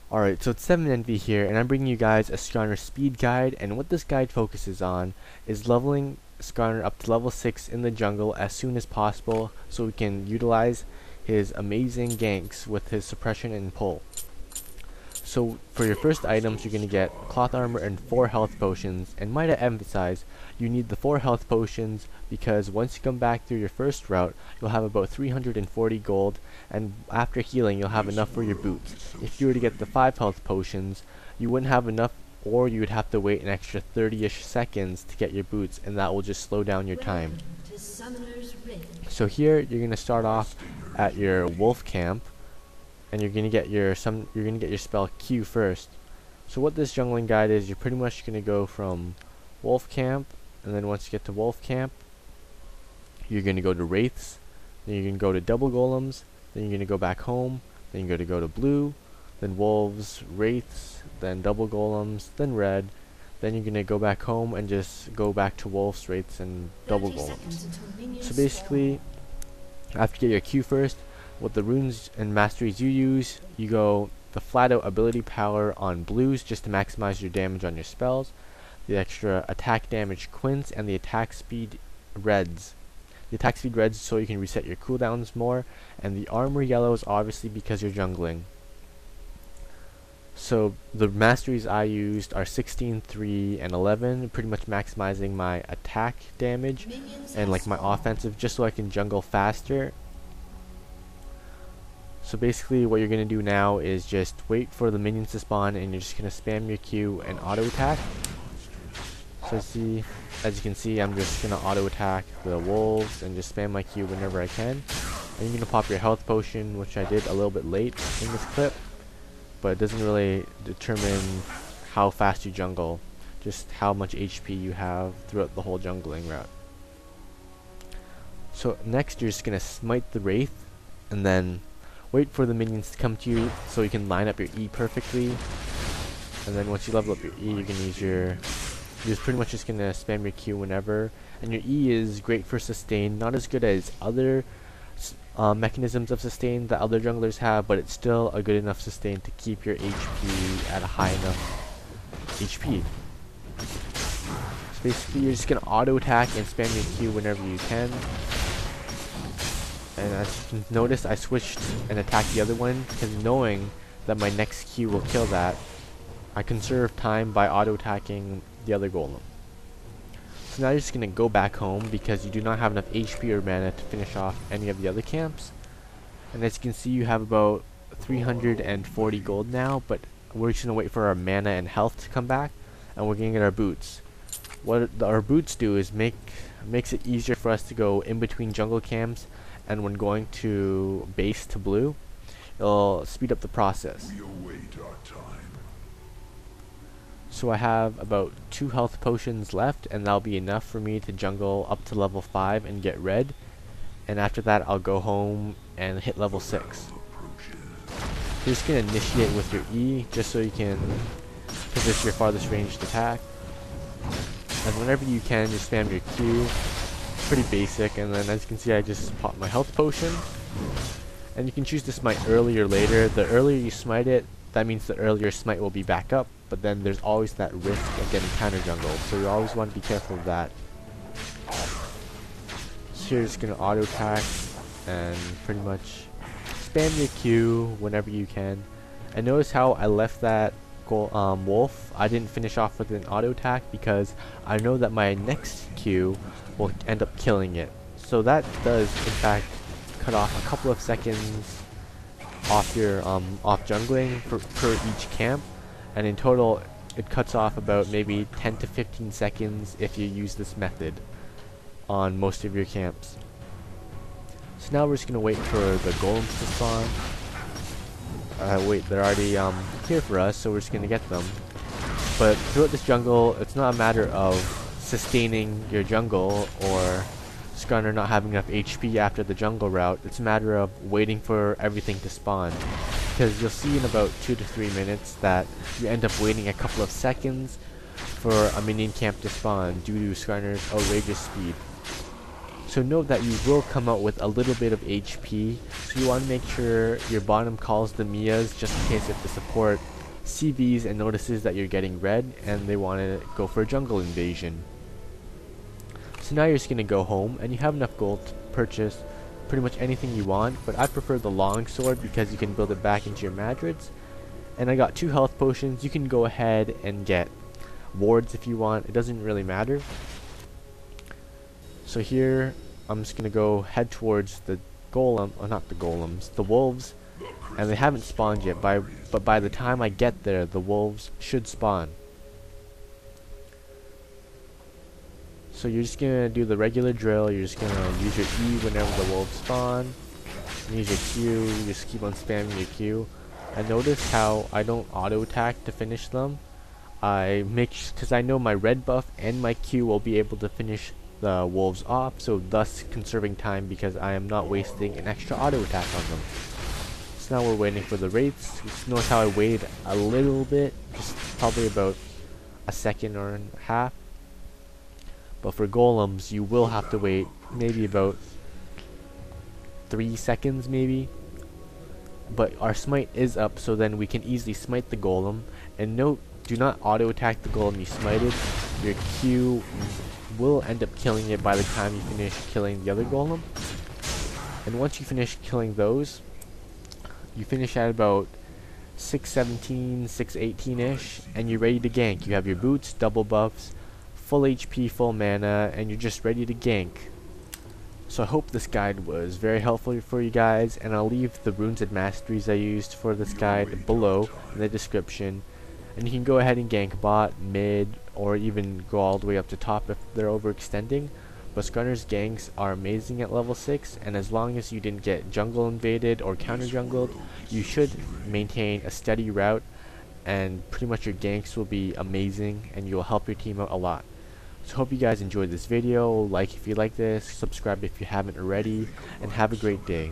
Alright, so it's 7NV here, and I'm bringing you guys a Skarner speed guide, and what this guide focuses on is leveling Skarner up to level 6 in the jungle as soon as possible so we can utilize his amazing ganks with his suppression and pull. So for your first items, you're going to get cloth armor and 4 health potions, and might I emphasize, you need the 4 health potions because once you come back through your first route, you'll have about 340 gold, and after healing you'll have enough for your boots. If you were to get the 5 health potions, you wouldn't have enough, or you would have to wait an extra 30-ish seconds to get your boots, and that will just slow down your time. So here you're going to start off at your wolf camp, and you're gonna get your spell Q first. So what this jungling guide is, you're pretty much gonna go from wolf camp, and then once you get to wolf camp, you're gonna go to wraiths, then you're gonna go to double golems, then you're gonna go back home, then you're gonna go to blue, then wolves, wraiths, then double golems, then red, then you're gonna go back home and just go back to wolves, wraiths, and double golems. So basically, after you get your Q first, what the runes and masteries you use, you go the flat out ability power on blues just to maximize your damage on your spells, the extra attack damage Quints, and the attack speed reds. The attack speed reds so you can reset your cooldowns more, and the armor yellow is obviously because you're jungling. So the masteries I used are 16, 3, and 11, pretty much maximizing my attack damage and like my offensive just so I can jungle faster. So basically what you're going to do now is just wait for the minions to spawn, and you're just going to spam your Q and auto attack. So as you can see, I'm just going to auto attack the wolves and just spam my Q whenever I can. And you're going to pop your health potion, which I did a little bit late in this clip, but it doesn't really determine how fast you jungle, just how much HP you have throughout the whole jungling route. So next you're just going to smite the wraith, and then wait for the minions to come to you so you can line up your E perfectly. And then once you level up your E, you can use you're pretty much just gonna spam your Q whenever. And your E is great for sustain, not as good as other mechanisms of sustain that other junglers have, but it's still a good enough sustain to keep your HP at a high enough HP. So basically you're just gonna auto attack and spam your Q whenever you can. And as you can notice, I switched and attacked the other one because knowing that my next Q will kill that, I conserve time by auto-attacking the other golem. So now you're just going to go back home because you do not have enough HP or mana to finish off any of the other camps. And as you can see, you have about 340 gold now, but we're just going to wait for our mana and health to come back, and we're going to get our boots. What our boots do is makes it easier for us to go in between jungle camps, and when going to base to blue, it'll speed up the process. So I have about 2 health potions left, and that'll be enough for me to jungle up to level 5 and get red. And after that I'll go home and hit level 6. You're just going to initiate with your E just so you can, because it's your farthest ranged attack. And whenever you can, just spam your Q. Pretty basic, and then as you can see, I just popped my health potion. And you can choose to smite early or later. The earlier you smite it, that means the earlier smite will be back up, but then there's always that risk of getting counter jungled, so you always want to be careful of that. So you're just going to auto attack and pretty much spam your Q whenever you can. And notice how I left that wolf. I didn't finish off with an auto attack because I know that my next Q will end up killing it. So that does in fact cut off a couple of seconds off your off jungling per each camp, and in total it cuts off about maybe 10 to 15 seconds if you use this method on most of your camps. So now we're just gonna wait for the golems to spawn. Wait, they're already here for us, so we're just gonna get them. But throughout this jungle, it's not a matter of sustaining your jungle or Skarner not having enough HP after the jungle route. It's a matter of waiting for everything to spawn, because you'll see in about 2 to 3 minutes that you end up waiting a couple of seconds for a minion camp to spawn due to Skarner's outrageous speed. So note that you will come out with a little bit of HP, so you want to make sure your bottom calls the Mias just in case if the support see these and notices that you're getting red, and they want to go for a jungle invasion. So now you're just going to go home, and you have enough gold to purchase pretty much anything you want, but I prefer the long sword because you can build it back into your Madrids. And I got 2 health potions. You can go ahead and get wards if you want, it doesn't really matter. So here I'm just gonna go head towards the golem, or not the golems, the wolves, and they haven't spawned yet, but by the time I get there the wolves should spawn. So you're just gonna do the regular drill. You're just gonna use your E whenever the wolves spawn, use your Q, you just keep on spamming your Q. And notice how I don't auto attack to finish them. I make, because I know my red buff and my Q will be able to finish the wolves off, so thus conserving time because I am not wasting an extra auto attack on them. So now we're waiting for the wraiths. Just notice how I waited a little bit, just probably about a second or a half. But for golems you will have to wait maybe about 3 seconds maybe. But our smite is up, so then we can easily smite the golem. And note, do not auto attack the golem you smited. Your Q will end up killing it by the time you finish killing the other golem. And once you finish killing those, you finish at about 617, 618-ish, and you're ready to gank. You have your boots, double buffs, full HP, full mana, and you're just ready to gank. So I hope this guide was very helpful for you guys, and I'll leave the runes and masteries I used for this guide below in the description. And you can go ahead and gank bot, mid, or even go all the way up to top if they're overextending. But Skarner's ganks are amazing at level 6, and as long as you didn't get jungle invaded or counter jungled, you should maintain a steady route, and pretty much your ganks will be amazing, and you will help your team out a lot. So hope you guys enjoyed this video. Like if you like this, subscribe if you haven't already, and have a great day.